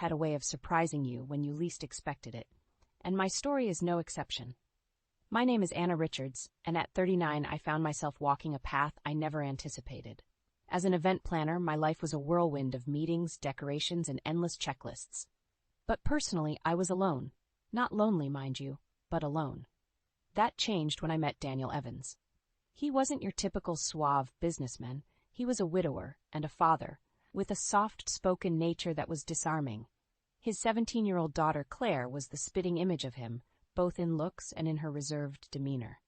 had a way of surprising you when you least expected it, and my story is no exception. My name is Anna Richards, and at 39 I found myself walking a path I never anticipated. As an event planner, my life was a whirlwind of meetings, decorations, and endless checklists. But personally, I was alone. Not lonely, mind you, but alone. That changed when I met Daniel Evans. He wasn't your typical suave businessman. He was a widower and a father, with a soft-spoken nature that was disarming. His 17-year-old daughter, Claire, was the spitting image of him, both in looks and in her reserved demeanor.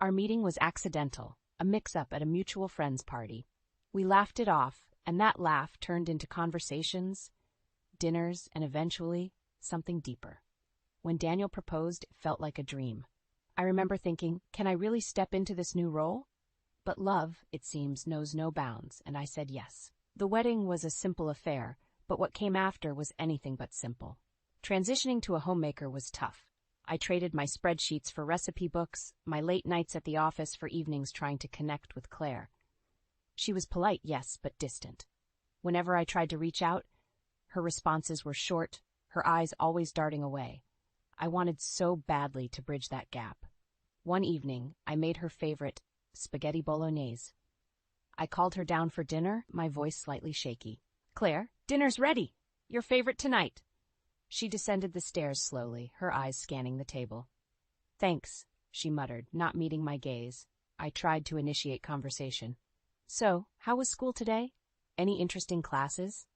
Our meeting was accidental, a mix-up at a mutual friend's party. We laughed it off, and that laugh turned into conversations, dinners, and eventually, something deeper. When Daniel proposed, it felt like a dream. I remember thinking, can I really step into this new role? But love, it seems, knows no bounds, and I said yes. The wedding was a simple affair, but what came after was anything but simple. Transitioning to a homemaker was tough. I traded my spreadsheets for recipe books, my late nights at the office for evenings trying to connect with Claire. She was polite, yes, but distant. Whenever I tried to reach out, her responses were short, her eyes always darting away. I wanted so badly to bridge that gap. One evening, I made her favorite, spaghetti bolognese. I called her down for dinner, my voice slightly shaky. "Claire, dinner's ready! Your favorite tonight!" She descended the stairs slowly, her eyes scanning the table. "Thanks," she muttered, not meeting my gaze. I tried to initiate conversation. "So, how was school today? Any interesting classes?"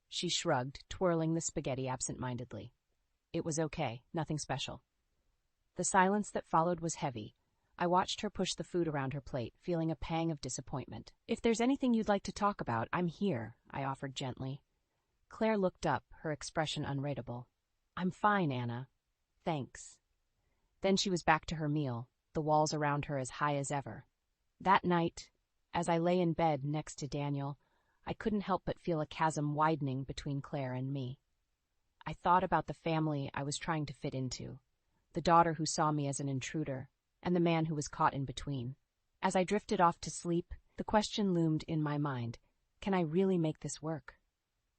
She shrugged, twirling the spaghetti absent-mindedly. It was okay, nothing special. The silence that followed was heavy. I watched her push the food around her plate, feeling a pang of disappointment. "If there's anything you'd like to talk about, I'm here," I offered gently. Claire looked up, her expression unreadable. "I'm fine, Anna. Thanks." Then she was back to her meal, the walls around her as high as ever. That night, as I lay in bed next to Daniel, I couldn't help but feel a chasm widening between Claire and me. I thought about the family I was trying to fit into, the daughter who saw me as an intruder, and the man who was caught in between. As I drifted off to sleep, the question loomed in my mind, can I really make this work?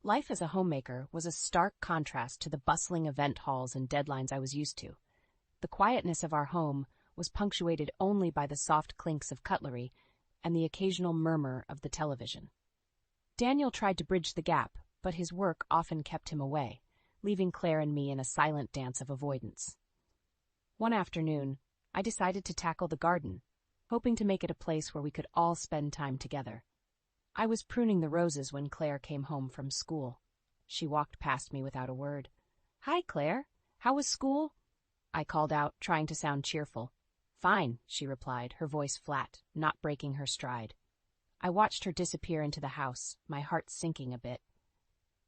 Life as a homemaker was a stark contrast to the bustling event halls and deadlines I was used to. The quietness of our home was punctuated only by the soft clinks of cutlery and the occasional murmur of the television. Daniel tried to bridge the gap, but his work often kept him away, leaving Claire and me in a silent dance of avoidance. One afternoon, I decided to tackle the garden, hoping to make it a place where we could all spend time together. I was pruning the roses when Claire came home from school. She walked past me without a word. "Hi, Claire. How was school?" I called out, trying to sound cheerful. "Fine," she replied, her voice flat, not breaking her stride. I watched her disappear into the house, my heart sinking a bit.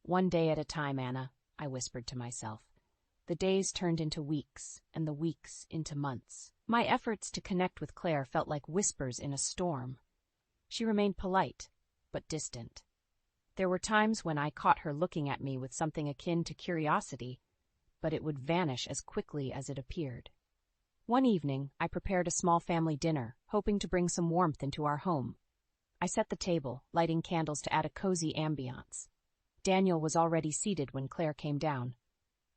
"One day at a time, Anna," I whispered to myself. The days turned into weeks, and the weeks into months. My efforts to connect with Claire felt like whispers in a storm. She remained polite, but distant. There were times when I caught her looking at me with something akin to curiosity, but it would vanish as quickly as it appeared. One evening, I prepared a small family dinner, hoping to bring some warmth into our home. I set the table, lighting candles to add a cozy ambiance. Daniel was already seated when Claire came down.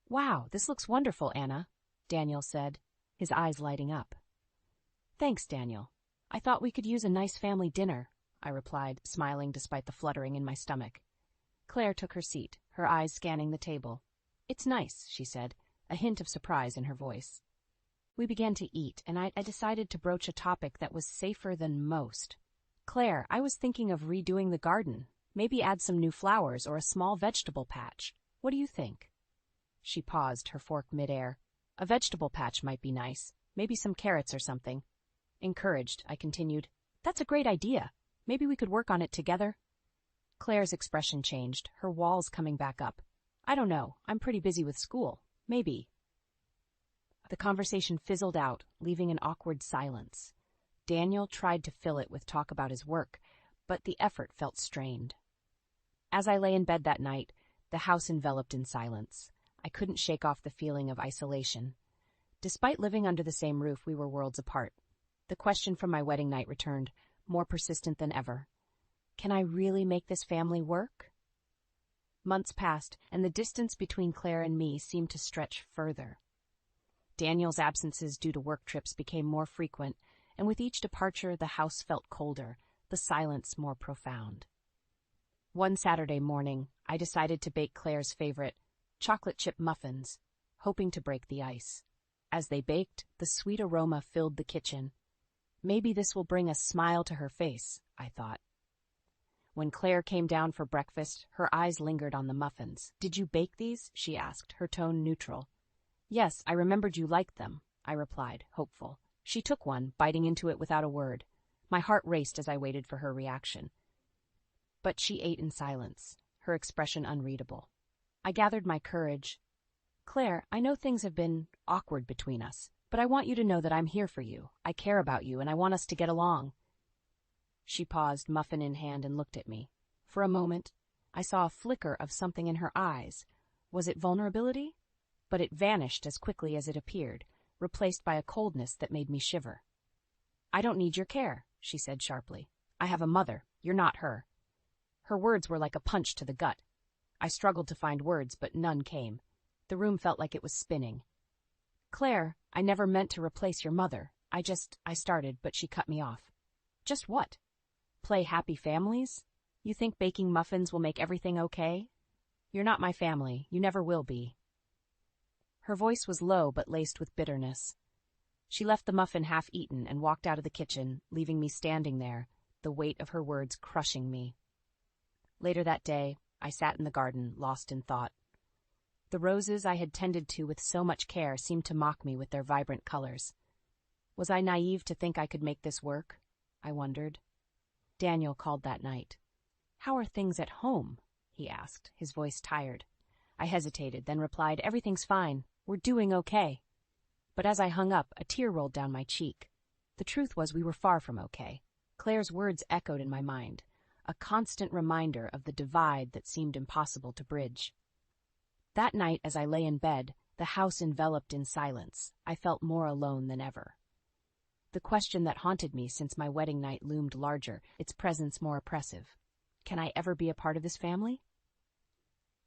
"Wow, this looks wonderful, Anna," Daniel said, his eyes lighting up. "Thanks, Daniel. I thought we could use a nice family dinner," I replied, smiling despite the fluttering in my stomach. Claire took her seat, her eyes scanning the table. "It's nice," she said, a hint of surprise in her voice. We began to eat, and I decided to broach a topic that was safer than most. "Claire, I was thinking of redoing the garden. Maybe add some new flowers or a small vegetable patch. What do you think?" She paused, her fork midair. "A vegetable patch might be nice. Maybe some carrots or something." Encouraged, I continued, "That's a great idea. Maybe we could work on it together." Claire's expression changed, her walls coming back up. "I don't know. I'm pretty busy with school. Maybe." The conversation fizzled out, leaving an awkward silence. Daniel tried to fill it with talk about his work, but the effort felt strained. As I lay in bed that night, the house enveloped in silence. I couldn't shake off the feeling of isolation. Despite living under the same roof, we were worlds apart. The question from my wedding night returned, more persistent than ever. Can I really make this family work? Months passed, and the distance between Claire and me seemed to stretch further. Daniel's absences due to work trips became more frequent, and with each departure the house felt colder, the silence more profound. One Saturday morning, I decided to bake Claire's favorite, chocolate chip muffins, hoping to break the ice. As they baked, the sweet aroma filled the kitchen. Maybe this will bring a smile to her face, I thought. When Claire came down for breakfast, her eyes lingered on the muffins. "Did you bake these?" she asked, her tone neutral. "Yes, I remembered you liked them," I replied, hopeful. She took one, biting into it without a word. My heart raced as I waited for her reaction. But she ate in silence, her expression unreadable. I gathered my courage. "Claire, I know things have been awkward between us, but I want you to know that I'm here for you. I care about you, and I want us to get along." She paused, muffin in hand, and looked at me. For a moment, I saw a flicker of something in her eyes. Was it vulnerability? But it vanished as quickly as it appeared, replaced by a coldness that made me shiver. "I don't need your care," she said sharply. "I have a mother. You're not her." Her words were like a punch to the gut. I struggled to find words, but none came. The room felt like it was spinning. "Claire, I never meant to replace your mother. I started, but she cut me off." "Just what? Play happy families? You think baking muffins will make everything okay? You're not my family. You never will be." Her voice was low but laced with bitterness. She left the muffin half-eaten and walked out of the kitchen, leaving me standing there, the weight of her words crushing me. Later that day, I sat in the garden, lost in thought. The roses I had tended to with so much care seemed to mock me with their vibrant colors. Was I naive to think I could make this work? I wondered. Daniel called that night. "How are things at home?" he asked, his voice tired. I hesitated, then replied, "Everything's fine. We're doing okay." But as I hung up, a tear rolled down my cheek. The truth was we were far from okay. Claire's words echoed in my mind, a constant reminder of the divide that seemed impossible to bridge. That night, as I lay in bed, the house enveloped in silence, I felt more alone than ever. The question that haunted me since my wedding night loomed larger, its presence more oppressive. Can I ever be a part of this family?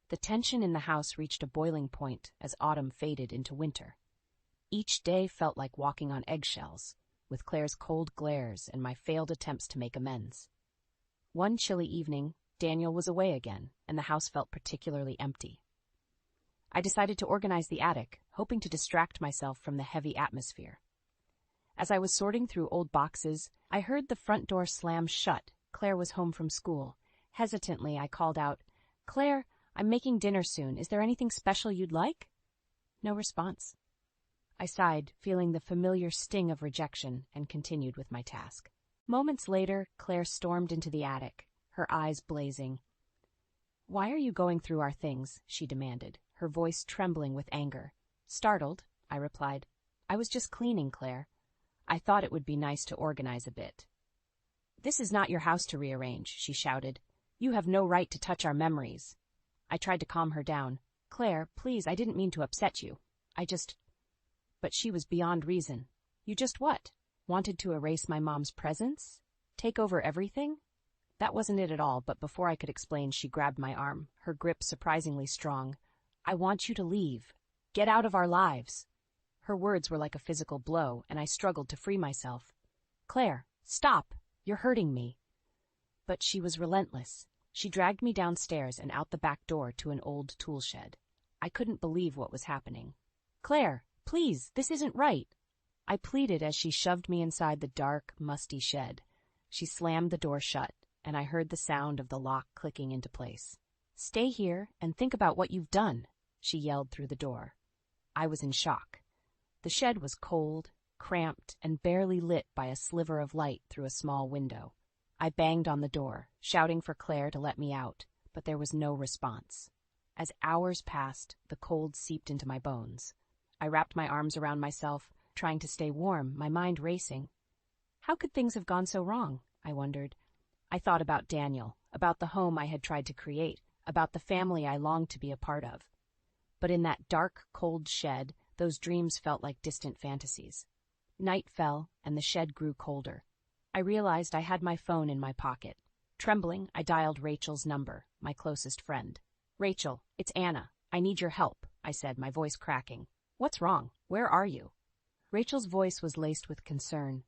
The tension in the house reached a boiling point as autumn faded into winter. Each day felt like walking on eggshells, with Claire's cold glares and my failed attempts to make amends. One chilly evening, Daniel was away again, and the house felt particularly empty. I decided to organize the attic, hoping to distract myself from the heavy atmosphere. As I was sorting through old boxes, I heard the front door slam shut. Claire was home from school. Hesitantly, I called out, "Claire, I'm making dinner soon. Is there anything special you'd like?" No response. I sighed, feeling the familiar sting of rejection, and continued with my task. Moments later, Claire stormed into the attic, her eyes blazing. "Why are you going through our things?" she demanded, her voice trembling with anger. Startled, I replied, "I was just cleaning, Claire. I thought it would be nice to organize a bit." "This is not your house to rearrange," she shouted. "You have no right to touch our memories." I tried to calm her down. "Claire, please, I didn't mean to upset you. But she was beyond reason. "You just what? Wanted to erase my mom's presence? Take over everything?" That wasn't it at all, but before I could explain, she grabbed my arm, her grip surprisingly strong. "I want you to leave. Get out of our lives." Her words were like a physical blow, and I struggled to free myself. "Claire, stop! You're hurting me." But she was relentless. She dragged me downstairs and out the back door to an old tool shed. I couldn't believe what was happening. "Claire, please, this isn't right." I pleaded as she shoved me inside the dark, musty shed. She slammed the door shut, and I heard the sound of the lock clicking into place. "Stay here and think about what you've done," she yelled through the door. I was in shock. The shed was cold, cramped, and barely lit by a sliver of light through a small window. I banged on the door, shouting for Claire to let me out, but there was no response. As hours passed, the cold seeped into my bones. I wrapped my arms around myself, trying to stay warm, my mind racing. How could things have gone so wrong? I wondered. I thought about Daniel, about the home I had tried to create, about the family I longed to be a part of. But in that dark, cold shed, those dreams felt like distant fantasies. Night fell, and the shed grew colder. I realized I had my phone in my pocket. Trembling, I dialed Rachel's number, my closest friend. Rachel, it's Anna. I need your help, I said, my voice cracking. What's wrong? Where are you? Rachel's voice was laced with concern.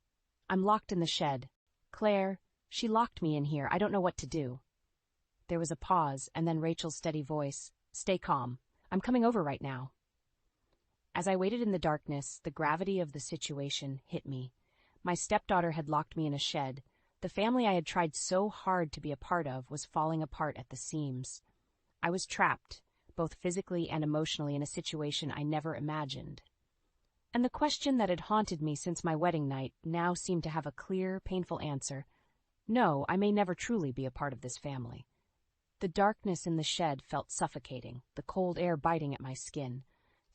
I'm locked in the shed. Claire, she locked me in here. I don't know what to do. There was a pause, and then Rachel's steady voice. Stay calm. I'm coming over right now. As I waited in the darkness, the gravity of the situation hit me. My stepdaughter had locked me in a shed. The family I had tried so hard to be a part of was falling apart at the seams. I was trapped, both physically and emotionally, in a situation I never imagined. And the question that had haunted me since my wedding night now seemed to have a clear, painful answer. No, I may never truly be a part of this family. The darkness in the shed felt suffocating, the cold air biting at my skin.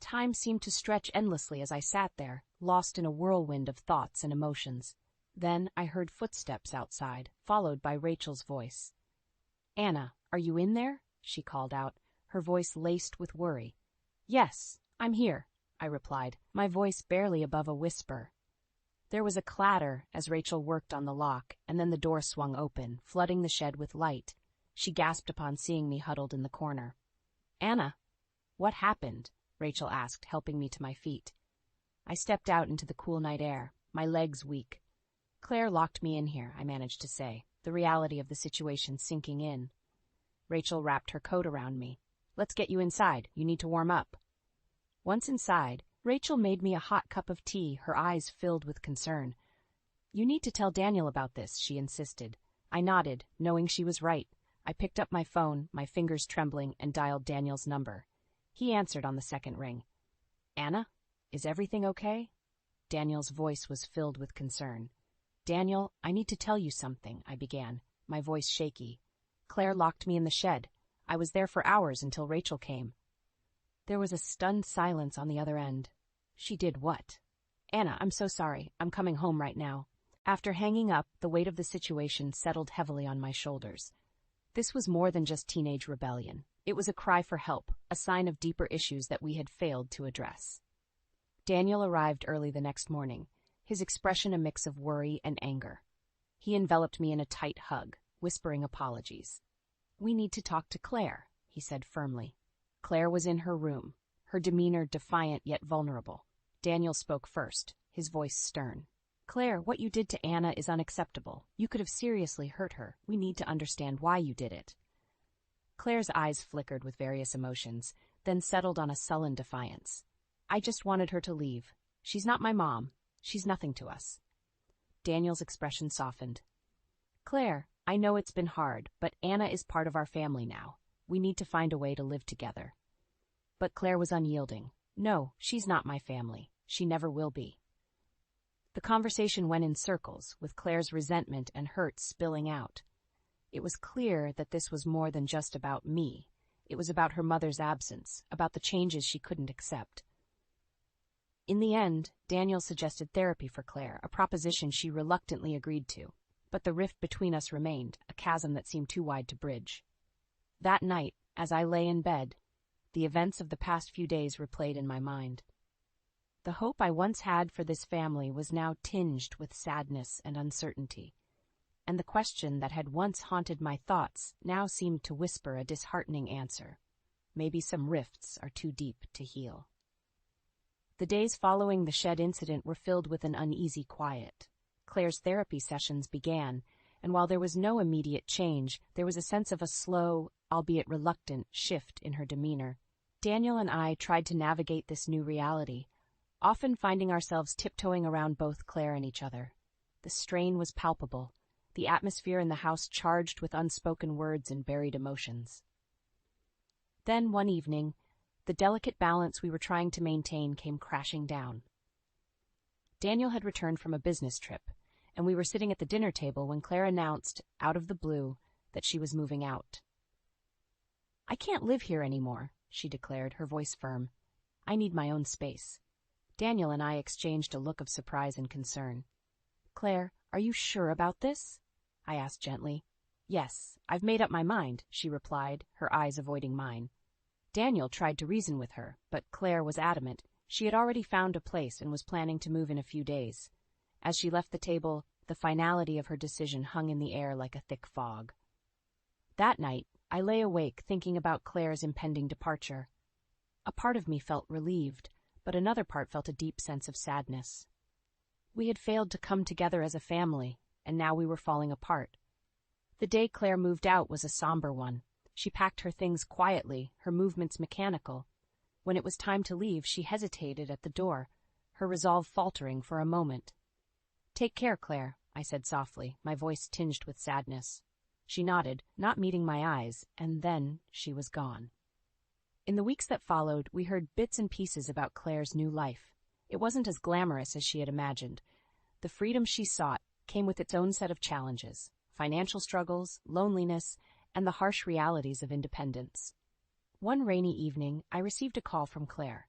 Time seemed to stretch endlessly as I sat there, lost in a whirlwind of thoughts and emotions. Then I heard footsteps outside, followed by Rachel's voice. Anna, are you in there? She called out, her voice laced with worry. Yes, I'm here, I replied, my voice barely above a whisper. There was a clatter as Rachel worked on the lock, and then the door swung open, flooding the shed with light. She gasped upon seeing me huddled in the corner. Anna, what happened? Rachel asked, helping me to my feet. I stepped out into the cool night air, my legs weak. Claire locked me in here, I managed to say, the reality of the situation sinking in. Rachel wrapped her coat around me. Let's get you inside. You need to warm up. Once inside, Rachel made me a hot cup of tea, her eyes filled with concern. You need to tell Daniel about this, she insisted. I nodded, knowing she was right. I picked up my phone, my fingers trembling, and dialed Daniel's number. He answered on the second ring. Anna, is everything okay? Daniel's voice was filled with concern. Daniel, I need to tell you something, I began, my voice shaky. Claire locked me in the shed. I was there for hours until Rachel came. There was a stunned silence on the other end. She did what? Anna, I'm so sorry. I'm coming home right now. After hanging up, the weight of the situation settled heavily on my shoulders. This was more than just teenage rebellion. It was a cry for help, a sign of deeper issues that we had failed to address. Daniel arrived early the next morning, his expression a mix of worry and anger. He enveloped me in a tight hug, whispering apologies. We need to talk to Claire, he said firmly. Claire was in her room, her demeanor defiant yet vulnerable. Daniel spoke first, his voice stern. Claire, what you did to Anna is unacceptable. You could have seriously hurt her. We need to understand why you did it. Claire's eyes flickered with various emotions, then settled on a sullen defiance. I just wanted her to leave. She's not my mom. She's nothing to us. Daniel's expression softened. Claire, I know it's been hard, but Anna is part of our family now. We need to find a way to live together. But Claire was unyielding. No, she's not my family. She never will be. The conversation went in circles, with Claire's resentment and hurt spilling out. It was clear that this was more than just about me. It was about her mother's absence, about the changes she couldn't accept. In the end, Daniel suggested therapy for Claire, a proposition she reluctantly agreed to. But the rift between us remained, a chasm that seemed too wide to bridge. That night, as I lay in bed, the events of the past few days replayed in my mind. The hope I once had for this family was now tinged with sadness and uncertainty, and the question that had once haunted my thoughts now seemed to whisper a disheartening answer. Maybe some rifts are too deep to heal. The days following the shed incident were filled with an uneasy quiet. Claire's therapy sessions began, and while there was no immediate change, there was a sense of a slow, albeit reluctant, shift in her demeanor. Daniel and I tried to navigate this new reality, often finding ourselves tiptoeing around both Claire and each other. The strain was palpable, the atmosphere in the house charged with unspoken words and buried emotions. Then, one evening, the delicate balance we were trying to maintain came crashing down. Daniel had returned from a business trip, and we were sitting at the dinner table when Claire announced, out of the blue, that she was moving out. I can't live here anymore, she declared, her voice firm. I need my own space. Daniel and I exchanged a look of surprise and concern. Claire, are you sure about this? I asked gently. Yes, I've made up my mind, she replied, her eyes avoiding mine. Daniel tried to reason with her, but Claire was adamant. She had already found a place and was planning to move in a few days. As she left the table, the finality of her decision hung in the air like a thick fog. That night, I lay awake thinking about Claire's impending departure. A part of me felt relieved, but another part felt a deep sense of sadness. We had failed to come together as a family, and now we were falling apart. The day Claire moved out was a somber one. She packed her things quietly, her movements mechanical. When it was time to leave, she hesitated at the door, her resolve faltering for a moment. "Take care, Claire," I said softly, my voice tinged with sadness. She nodded, not meeting my eyes, and then she was gone. In the weeks that followed, we heard bits and pieces about Claire's new life. It wasn't as glamorous as she had imagined. The freedom she sought came with its own set of challenges: financial struggles, loneliness, and the harsh realities of independence. One rainy evening, I received a call from Claire.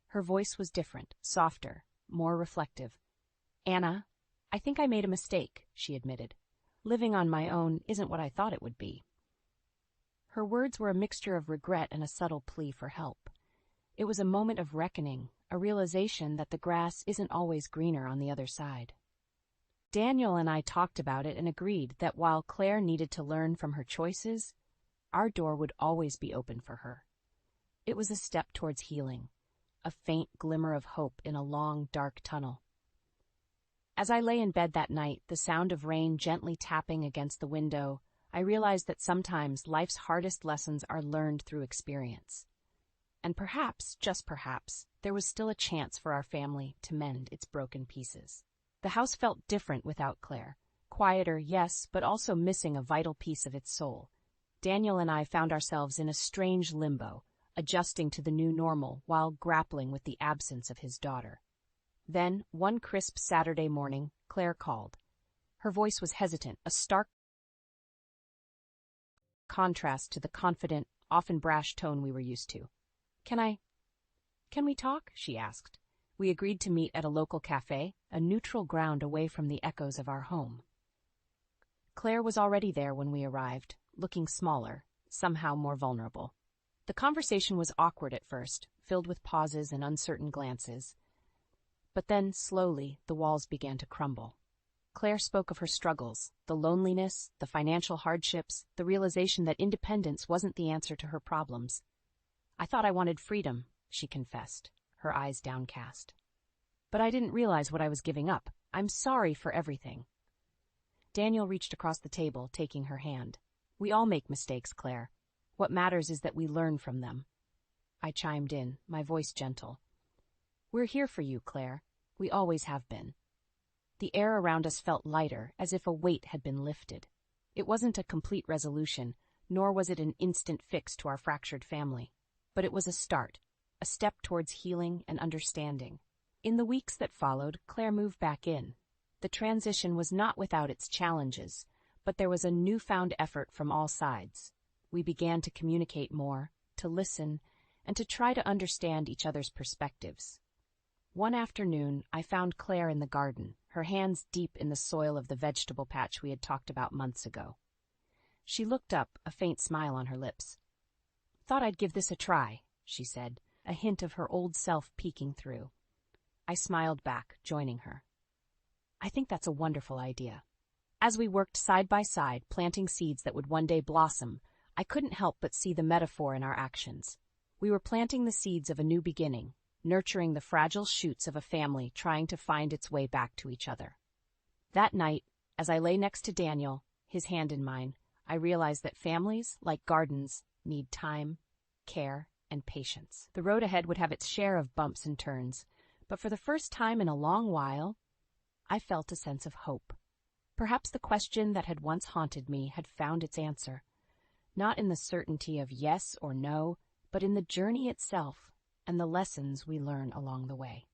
Her voice was different, softer, more reflective. "Anna, I think I made a mistake," she admitted. "Living on my own isn't what I thought it would be." Her words were a mixture of regret and a subtle plea for help. It was a moment of reckoning, a realization that the grass isn't always greener on the other side. Daniel and I talked about it and agreed that while Claire needed to learn from her choices, our door would always be open for her. It was a step towards healing, a faint glimmer of hope in a long, dark tunnel. As I lay in bed that night, the sound of rain gently tapping against the window, I realized that sometimes life's hardest lessons are learned through experience. And perhaps, just perhaps, there was still a chance for our family to mend its broken pieces. The house felt different without Claire. Quieter, yes, but also missing a vital piece of its soul. Daniel and I found ourselves in a strange limbo, adjusting to the new normal while grappling with the absence of his daughter. Then, one crisp Saturday morning, Claire called. Her voice was hesitant, a stark contrast to the confident, often brash tone we were used to. Can we talk?" she asked. We agreed to meet at a local cafe, a neutral ground away from the echoes of our home. Claire was already there when we arrived, looking smaller, somehow more vulnerable. The conversation was awkward at first, filled with pauses and uncertain glances. But then, slowly, the walls began to crumble. Claire spoke of her struggles, the loneliness, the financial hardships, the realization that independence wasn't the answer to her problems. "I thought I wanted freedom," she confessed, her eyes downcast. "But I didn't realize what I was giving up. I'm sorry for everything." Daniel reached across the table, taking her hand. "We all make mistakes, Claire. What matters is that we learn from them." I chimed in, my voice gentle. "We're here for you, Claire. We always have been." The air around us felt lighter, as if a weight had been lifted. It wasn't a complete resolution, nor was it an instant fix to our fractured family. But it was a start, a step towards healing and understanding. In the weeks that followed, Claire moved back in. The transition was not without its challenges, but there was a newfound effort from all sides. We began to communicate more, to listen, and to try to understand each other's perspectives. One afternoon, I found Claire in the garden, her hands deep in the soil of the vegetable patch we had talked about months ago. She looked up, a faint smile on her lips. "Thought I'd give this a try," she said, a hint of her old self peeking through. I smiled back, joining her. "I think that's a wonderful idea." As we worked side by side, planting seeds that would one day blossom, I couldn't help but see the metaphor in our actions. We were planting the seeds of a new beginning, nurturing the fragile shoots of a family trying to find its way back to each other. That night, as I lay next to Daniel, his hand in mine, I realized that families, like gardens, need time, care, and patience. The road ahead would have its share of bumps and turns, but for the first time in a long while, I felt a sense of hope. Perhaps the question that had once haunted me had found its answer, not in the certainty of yes or no, but in the journey itself and the lessons we learn along the way.